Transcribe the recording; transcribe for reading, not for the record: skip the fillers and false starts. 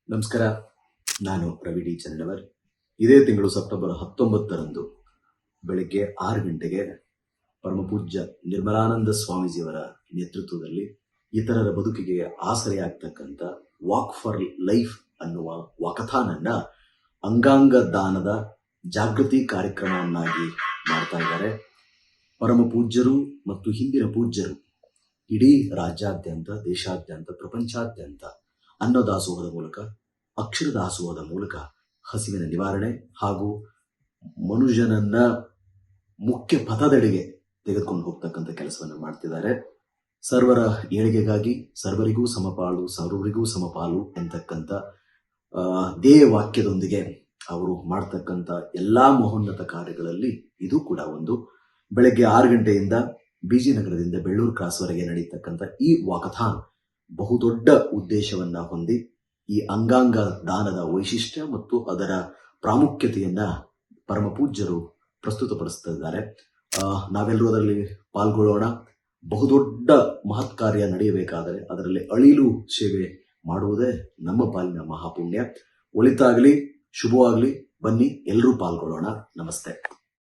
ನಮಸ್ಕಾರ. ನಾನು ರವಿ ಡಿ ಚನ್ನವರ್. ಇದೇ ತಿಂಗಳು ಸೆಪ್ಟೆಂಬರ್ 19ರಂದು ಬೆಳಗ್ಗೆ 6 ಗಂಟೆಗೆ ಪರಮಪೂಜ್ಯ ನಿರ್ಮಲಾನಂದ ಸ್ವಾಮೀಜಿಯವರ ನೇತೃತ್ವದಲ್ಲಿ ಇತರರ ಬದುಕಿಗೆ ಆಸರೆಯಾಗ್ತಕ್ಕಂಥ ವಾಕ್ ಫಾರ್ ಲೈಫ್ ಅನ್ನುವ ವಾಕಥಾನ್ ಅನ್ನ ಅಂಗಾಂಗ ದಾನದ ಜಾಗೃತಿ ಕಾರ್ಯಕ್ರಮವನ್ನಾಗಿ ಮಾಡ್ತಾ ಇದ್ದಾರೆ. ಪರಮ ಪೂಜ್ಯರು ಮತ್ತು ಹಿಂದಿನ ಪೂಜ್ಯರು ಇಡೀ ರಾಜ್ಯಾದ್ಯಂತ, ದೇಶಾದ್ಯಂತ, ಪ್ರಪಂಚಾದ್ಯಂತ ಅನ್ನದಾಸೋಹದ ಮೂಲಕ, ಅಕ್ಷರ ದಾಸೋಹದ ಮೂಲಕ ಹಸಿವಿನ ನಿವಾರಣೆ ಹಾಗೂ ಮನುಷ್ಯನನ್ನ ಮುಖ್ಯ ಪಥದೆಡೆಗೆ ತೆಗೆದುಕೊಂಡು ಹೋಗ್ತಕ್ಕಂಥ ಕೆಲಸವನ್ನು ಮಾಡ್ತಿದ್ದಾರೆ. ಸರ್ವರ ಏಳಿಗೆಗಾಗಿ ಸರ್ವರಿಗೂ ಸಮಪಾಲು, ಸರ್ವರಿಗೂ ಸಮಪಾಲು ಎಂತಕ್ಕಂಥ ಧ್ಯೇಯ ವಾಕ್ಯದೊಂದಿಗೆ ಅವರು ಮಾಡ್ತಕ್ಕಂಥ ಎಲ್ಲಾ ಮಹೋನ್ನತ ಕಾರ್ಯಗಳಲ್ಲಿ ಇದು ಕೂಡ ಒಂದು. ಬೆಳಗ್ಗೆ 6 ಗಂಟೆಯಿಂದ ಬಿಜಿನಗರದಿಂದ ಬೆಳ್ಳೂರು ಕ್ರಾಸ್ ವರೆಗೆ ನಡೀತಕ್ಕಂಥ ಈ ವಾಕಥಾನ್ ಬಹುದೊಡ್ಡ ಉದ್ದೇಶವನ್ನ ಹೊಂದಿ ಈ ಅಂಗಾಂಗ ದಾನದ ವೈಶಿಷ್ಟ್ಯ ಮತ್ತು ಅದರ ಪ್ರಾಮುಖ್ಯತೆಯನ್ನ ಪರಮ ಪೂಜ್ಯರು ಪ್ರಸ್ತುತಪಡಿಸುತ್ತಿದ್ದಾರೆ. ನಾವೆಲ್ಲರೂ ಅದರಲ್ಲಿ ಪಾಲ್ಗೊಳ್ಳೋಣ. ಬಹುದೊಡ್ಡ ಮಹತ್ ಕಾರ್ಯ ನಡೆಯಬೇಕಾದರೆ ಅದರಲ್ಲಿ ಅಳಿಲು ಸೇವೆ ಮಾಡುವುದೇ ನಮ್ಮ ಪಾಲಿನ ಮಹಾಪುಣ್ಯ. ಒಳಿತಾಗಲಿ, ಶುಭವಾಗಲಿ. ಬನ್ನಿ, ಎಲ್ಲರೂ ಪಾಲ್ಗೊಳ್ಳೋಣ. ನಮಸ್ತೆ.